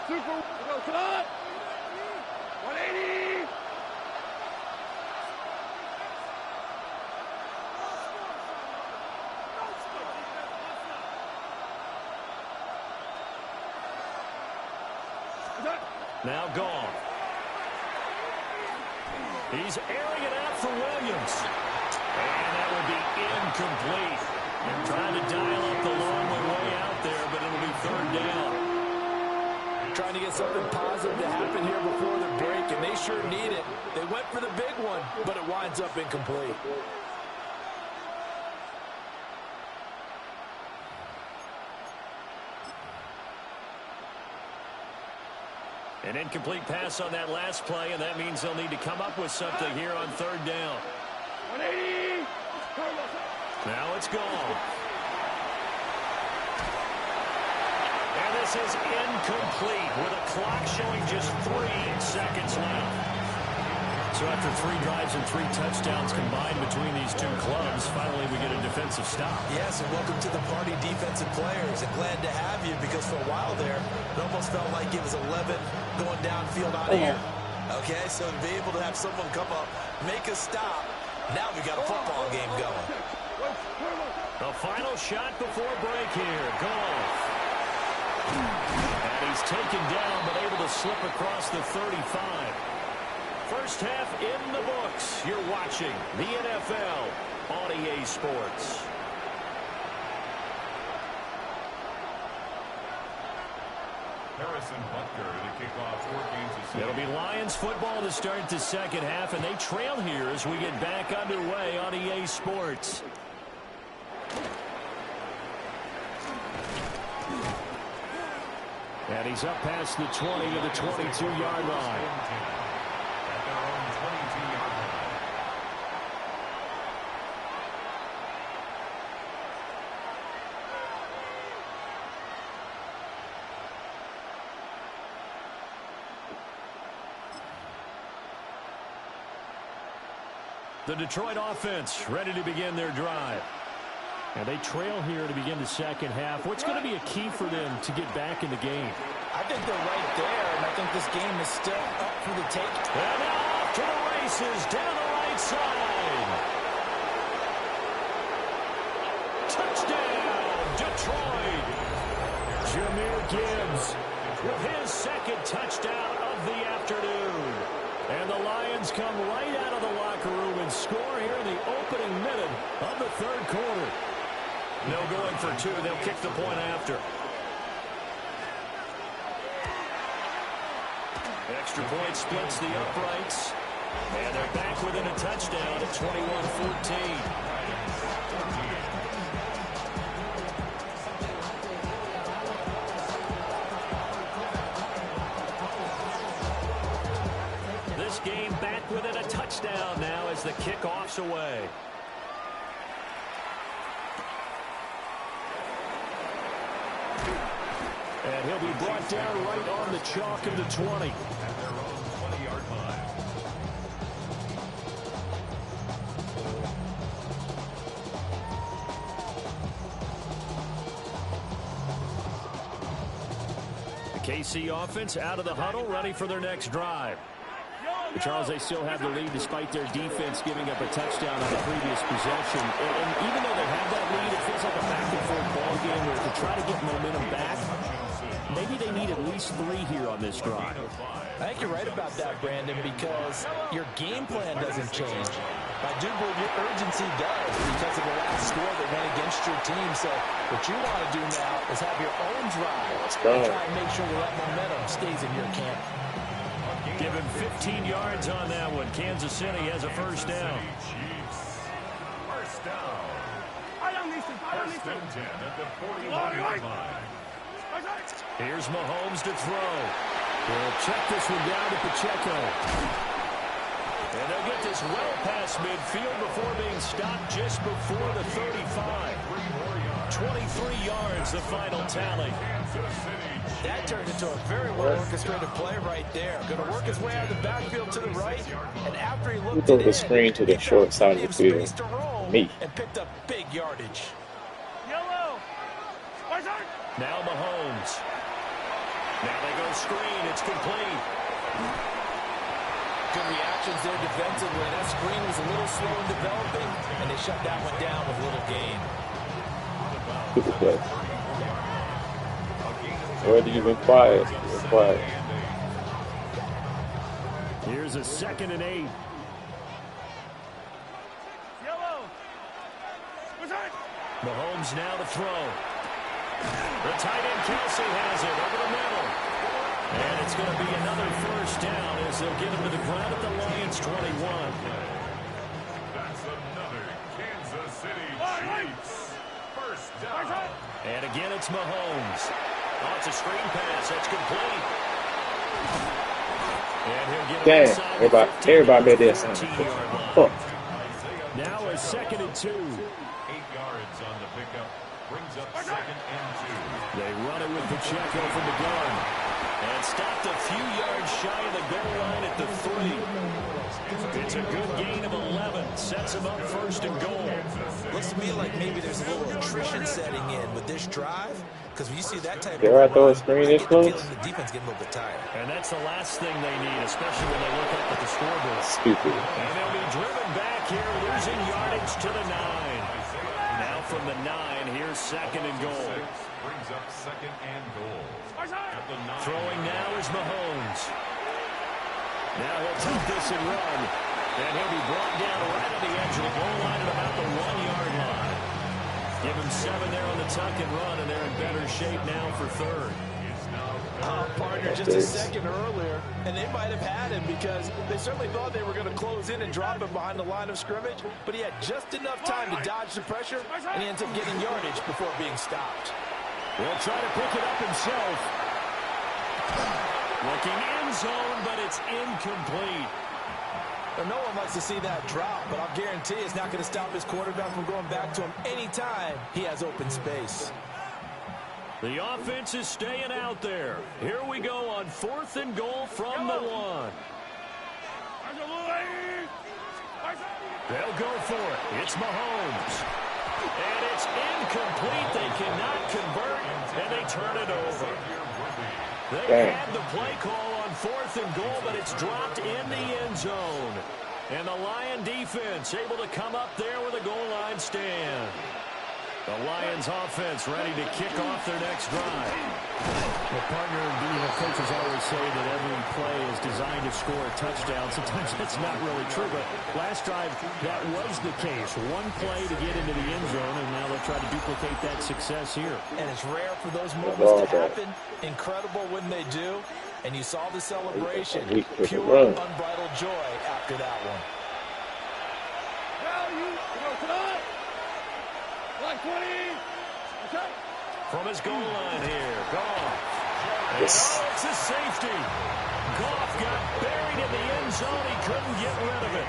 Super. Go, cut. 180. Now gone. He's airing it out for Williams. And that will be incomplete. They're trying to dial up the long way out there, but it'll be third down. Trying to get something positive to happen here before the break, and they sure need it. They went for the big one, but it winds up incomplete. An incomplete pass on that last play, and that means they'll need to come up with something here on third down. 180. Now it's gone. And this is incomplete with a clock showing just 3 seconds left. So after 3 drives and 3 touchdowns combined between these two clubs, finally we get a defensive stop. Yes, and welcome to the party, defensive players. And glad to have you, because for a while there, it almost felt like it was 11 going downfield out of here. Okay, so to be able to have someone come up, make a stop, now we got a football game going. The final shot before break here. Goff. And he's taken down, but able to slip across the 35. First half in the books. You're watching the NFL on EA Sports. Harrison Butker to kick off 4 games this season. It'll be Lions football to start the second half, and they trail here as we get back underway on EA Sports. And he's up past the 20 to the 22-yard line. At their own 22-yard line. The Detroit offense ready to begin their drive. And they trail here to begin the second half. What's going to be a key for them to get back in the game? I think they're right there, and I think this game is still up for the take. And now off to the races down the right side. Touchdown, Detroit. Jahmyr Gibbs with his second touchdown of the afternoon. And the Lions come right out of the locker room and score here in the opening minute of the third quarter. No going for 2. They'll kick the point after. Extra point splits the uprights. And they're back within a touchdown at 21-14. This game back within a touchdown now as the kickoff's away. And he'll be brought down right on the chalk of the 20. At their own 20-yard line. The KC offense out of the huddle, ready for their next drive. But Charles, they still have the lead despite their defense giving up a touchdown on the previous possession. And even though they have that lead, it feels like a back-and-forth ball game where to try to get momentum back, maybe they need at least 3 here on this drive. I think you're right about that, Brandon, because your game plan doesn't change. I do believe your urgency does because of the last score that went against your team. So what you want to do now is have your own drive and try and make sure that momentum stays in your camp. Give him 15 yards on that one. Kansas City has a first down. First down. First and 10 at the 41-yard line. Here's Mahomes to throw. We'll check this one down to Pacheco. And they'll get this well past midfield before being stopped just before the 35. 23 yards, the final tally. That turned into a very well-orchestrated play right there. Going to work his way out of the backfield to the right, and after he looked threw the screen to the short side of the field. Me. And picked up big yardage. Yellow. Now Mahomes. Now they go screen. It's complete. Good reactions there defensively. That screen was a little slow in developing, and they shut that one down with little gain. Super play. Already you've been quiet. You've been quiet. Here's a 2nd and 8. Mahomes now to throw. The tight end Kelsey has it over the middle. And it's going to be another first down as they'll get him to the ground at the Lions 21. That's another Kansas City Chiefs first down. And again, it's Mahomes. Oh, it's a screen pass. That's complete. And he'll get Damn, inside the 15 everybody made that 14-yard line. Fuck. Now a 2nd and 2. 8 yards on the pickup. Brings up 2nd and 2. They run it with Pacheco from the gun. And stopped a few yards shy of the goal line at the 3. It's a good gain of 11. Sets him up 1st and goal. Looks to me like maybe there's a little attrition setting in with this drive. Because when you see that type Dare I throw a screen this close? the defense getting a little bit tired. And that's the last thing they need, especially when they look up at the scoreboard. Stupid. And they'll be driven back here, losing yardage to the 9. Now from the 9, here's 2nd and goal. Brings up 2nd and goal. At the 9. Throwing now is Mahomes. Now he'll take this and run. And he'll be brought down right on the edge of the goal line at about the 1-yard line. Give him 7 there on the tuck and run, and they're in better shape now for 3rd. Partner just a second earlier, and they might have had him because they certainly thought they were going to close in and drop him behind the line of scrimmage, but he had just enough time to dodge the pressure, and he ends up getting yardage before being stopped. He'll try to pick it up himself. Looking end zone, but it's incomplete. Well, no one likes to see that drop, but I'll guarantee it's not going to stop his quarterback from going back to him anytime he has open space. The offense is staying out there. Here we go on 4th and goal from the 1. They'll go for it. It's Mahomes. And it's incomplete. They cannot convert, and they turn it over. They had the play call on 4th and goal, but it's dropped in the end zone. And the Lion defense able to come up there with a goal line stand. The Lions offense ready to kick off their next drive. Well, partner, coaches always say that every play is designed to score a touchdown. Sometimes that's not really true, but last drive, that was the case. One play to get into the end zone, and now they'll try to duplicate that success here. And it's rare for those moments to happen. Incredible when they do. And you saw the celebration. Pure, unbridled joy after that one. From his goal line here, Goff. Yes. Oh, it's a safety. Goff got buried in the end zone. He couldn't get rid of it.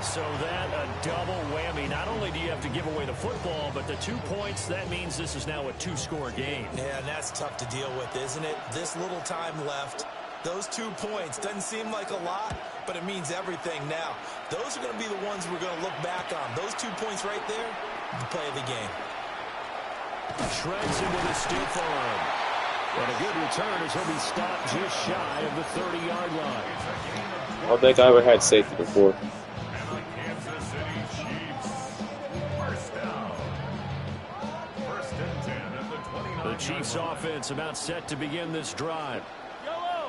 So that a double whammy. Not only do you have to give away the football, but the 2 points, that means this is now a 2-score game. Yeah, and that's tough to deal with, isn't it? This little time left. Those 2 points doesn't seem like a lot, but it means everything now. Those are going to be the ones we're going to look back on. Those 2 points right there, the play of the game. Shreds him with a stiff arm. And a good return as he'll be stopped just shy of the 30-yard line. I don't think I ever had safety before. Kansas City Chiefs first down. 1st and 10 at the 29. The Chiefs offense about set to begin this drive.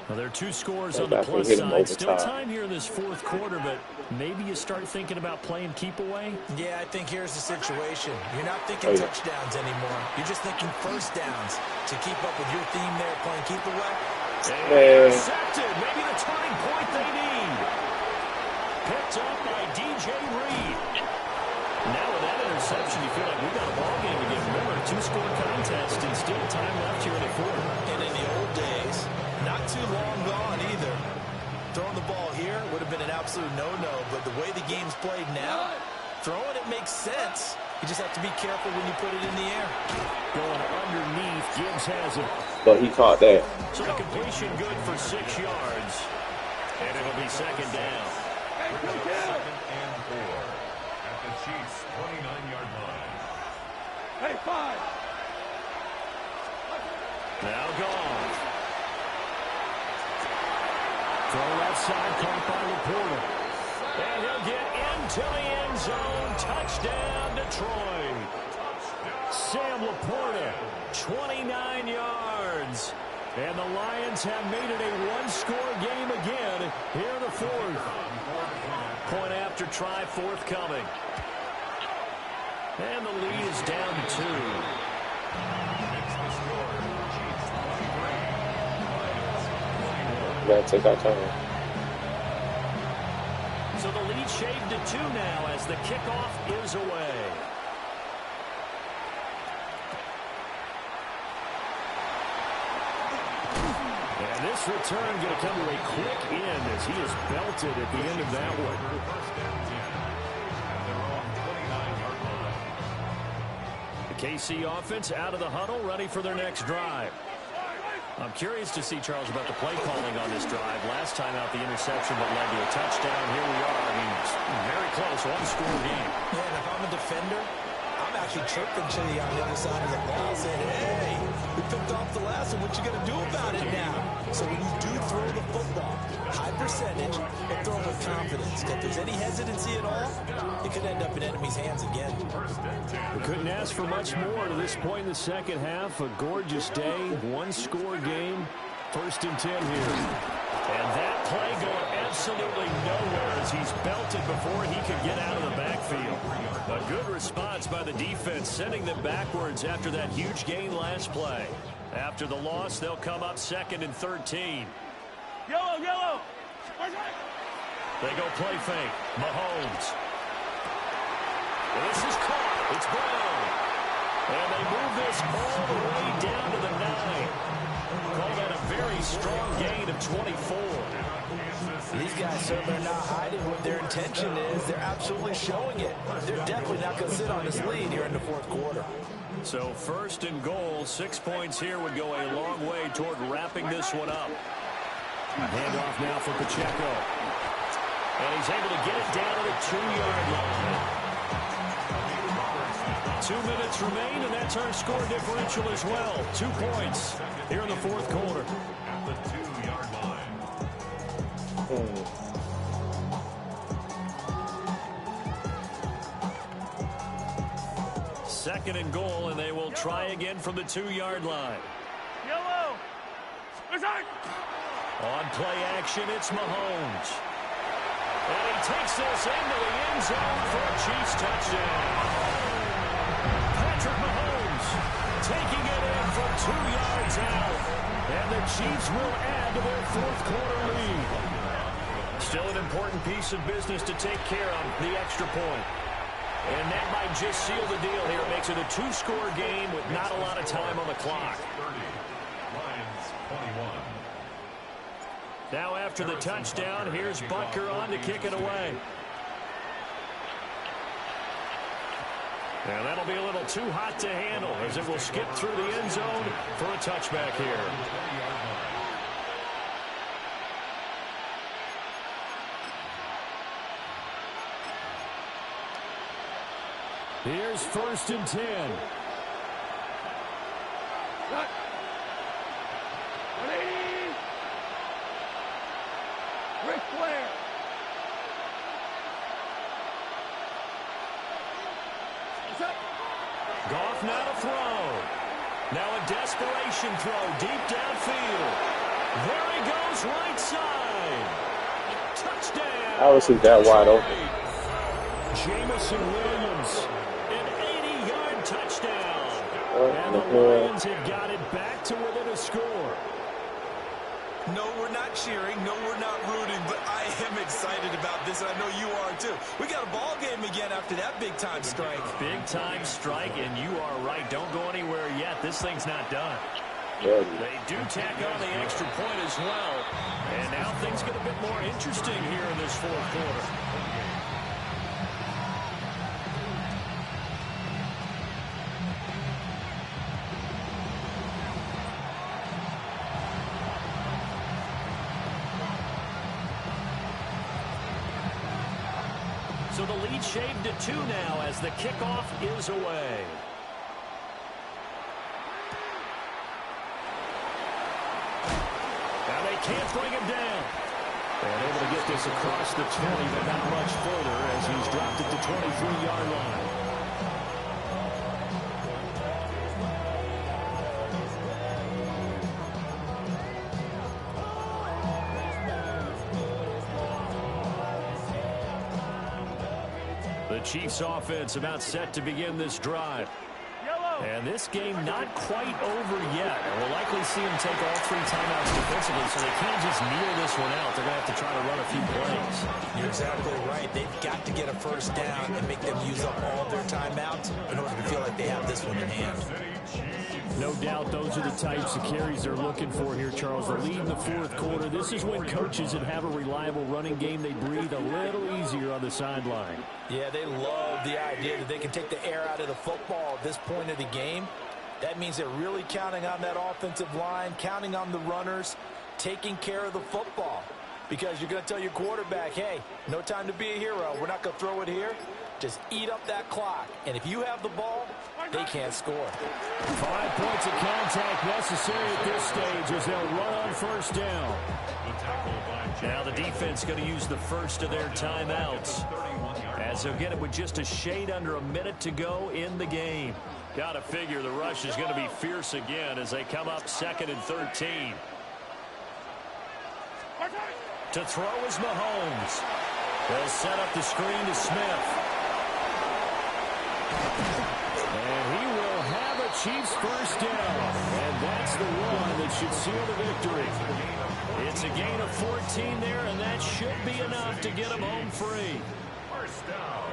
Well, there are 2 scores on the After plus hit him side. Still overtime. time here in this 4th quarter, but maybe you start thinking about playing keep away. Yeah, I think here's the situation. You're not thinking touchdowns anymore. You're just thinking first downs to keep up with your theme there, playing keep away. Intercepted. Maybe the turning point they need. Picked up by DJ Reed. Now with that interception, you feel like we got a ball game again. Remember, a 2-score contest and still time left here in the 4th. And in the old days, not too long gone either. Throwing the ball here would have been an absolute no-no, but the way the game's played now, throwing it makes sense. You just have to be careful when you put it in the air. Going underneath, Gibbs has it. But he caught that. So the completion good for 6 yards. And it'll be 2nd down. 2nd and 4 at the Chiefs' 29-yard line. Hey, 5. Now Goff. Throw left side, caught by Laporta. And he'll get into the end zone. Touchdown, Detroit. Sam Laporta, 29 yards. And the Lions have made it a one-score game again here in the fourth. Point after try forthcoming. And the lead is down to 2. Gotta take our time. So the lead shaved to 2 now as the kickoff is away. And this return going to come to a quick end as he is belted at the end of that one. The KC offense out of the huddle, ready for their next drive. I'm curious to see, Charles, about the play calling on this drive. Last time out, the interception that led to a touchdown. Here we are. I mean, very close, one-score game. Yeah, and if I'm a defender, I'm actually chirping to you on the other side of the ball, saying, hey, we picked off the last one. What you going to do about it now? So when you do throw the football, high percentage, and throw it with confidence. If there's any hesitancy at all, it could end up in enemy's hands again. We couldn't ask for much more to this point in the second half. A gorgeous day, one-score game. 1st and 10 here. And that play going absolutely nowhere as he's belted before he could get out of the backfield. A good response by the defense, sending them backwards after that huge gain last play. After the loss, they'll come up 2nd and 13. Yellow, yellow. They go play fake. Mahomes. And this is caught. It's Brown. And they move this all the way down to the 9. Call that a very strong gain of 24. These guys certainly are not hiding what their intention is. They're absolutely showing it. They're definitely not going to sit on this lead here in the fourth quarter. So 1st and goal, 6 points here would go a long way toward wrapping this one up. A handoff now for Pacheco. And he's able to get it down to the 2-yard line. 2 minutes remain, and that's our score differential as well. 2 points here in the fourth quarter. At the 2-yard line. 2nd and goal, and they will try again from the 2-yard line. Yellow. On play action, it's Mahomes. And he takes this into the end zone for a Chiefs touchdown. Patrick Mahomes taking it in from 2 yards out. And the Chiefs will add to their fourth quarter lead. Still an important piece of business to take care of, the extra point. And that might just seal the deal here. It makes it a 2-score game with not a lot of time on the clock. 30. Lions 21. Now after the touchdown, here's Butker on to kick it away. And that'll be a little too hot to handle as it will skip through the end zone for a touchback here. Here's 1st and 10. Cut. 180. Ric Flair. Goff now to throw. Now a desperation throw deep downfield. There he goes, right side. Touchdown. I was that wide open. Jamison Williams, an 80-yard touchdown. And the hell? Lions have got it back to within a score. No, we're not cheering. No, we're not rooting. But I am excited about this, and I know you are too. We got a ball game again after that big-time strike. Big-time strike, and you are right. Don't go anywhere yet. This thing's not done. Yeah. They do tack on the extra point as well. And now things get a bit more interesting here in this fourth quarter. So the lead shaved to 2 now as the kickoff is away. Now they can't bring him down. And able to get this across the 20, but not much further as he's dropped at the 23-yard line. The Chiefs offense about set to begin this drive. And this game not quite over yet. And we'll likely see them take all 3 timeouts defensively, so they can't just kneel this one out. They're going to have to try to run a few plays. You're exactly right. They've got to get a first down and make them use up all their timeouts in order to feel like they have this one in hand. No doubt those are the types of carries they're looking for here, Charles. The lead in the fourth quarter. This is when coaches that have a reliable running game, they breathe a little easier on the sideline. Yeah, they love the idea that they can take the air out of the football at this point of the game. That means they're really counting on that offensive line, counting on the runners, taking care of the football. Because you're going to tell your quarterback, hey, no time to be a hero. We're not going to throw it here. Just eat up that clock. And if you have the ball, they can't score. 5 points of contact necessary at this stage as they'll run on first down. Now the defense going to use the first of their timeouts, as they'll get it with just a shade under a minute to go in the game. Got to figure the rush is going to be fierce again as they come up 2nd and 13. To throw is Mahomes. They'll set up the screen to Smith. And he will have a Chiefs first down. And that's the one that should seal the victory. It's a gain of 14 there, and that should be enough to get them home free. First down.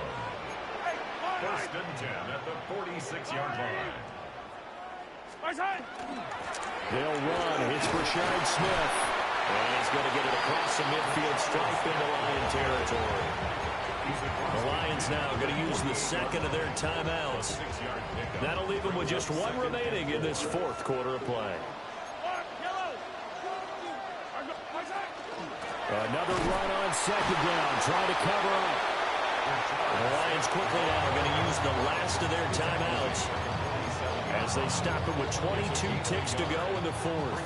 1st and 10 at the 46-yard line. They'll run. It's Rashard Smith. And he's going to get it across the midfield stripe into Lion territory. The Lions now going to use the 2nd of their timeouts. That'll leave them with just 1 remaining in this 4th quarter of play. Another run on 2nd down, trying to cover up. The Lions quickly now going to use the last of their timeouts as they stop it with 22 ticks to go in the 4th.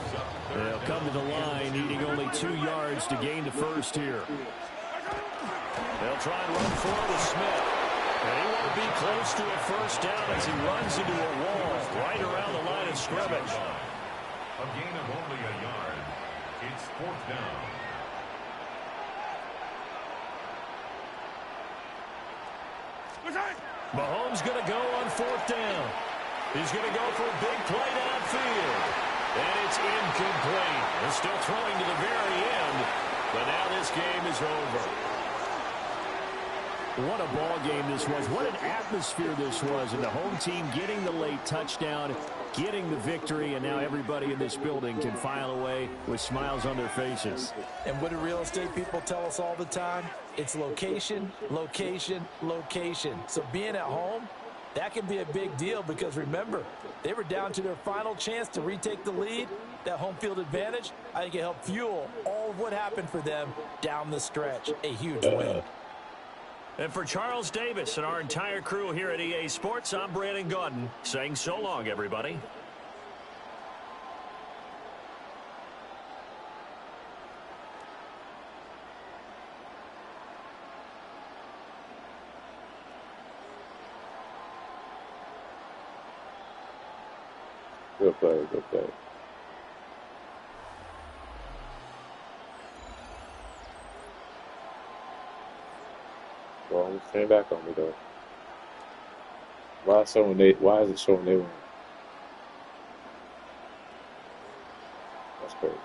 They'll come to the line, needing only 2 yards to gain the first here. They'll try and run for it with Smith. And he won't be close to a first down as he runs into a wall right around the line of scrimmage. A gain of only a yard. It's 4th down. Mahomes going to go on 4th down. He's going to go for a big play downfield. And it's incomplete. They're still throwing to the very end. But now this game is over. What a ball game this was. What an atmosphere this was. And the home team getting the late touchdown, getting the victory, and now everybody in this building can file away with smiles on their faces. And what do real estate people tell us all the time? It's location, location, location. So being at home, that can be a big deal because, remember, they were down to their final chance to retake the lead. That home field advantage, I think it helped fuel all of what happened for them down the stretch. A huge win. And for Charles Davis and our entire crew here at EA Sports, I'm Brandon Gaudin saying so long, everybody. Good play, good play. Well, stand back on me though. Why is it showing they win? That's crazy.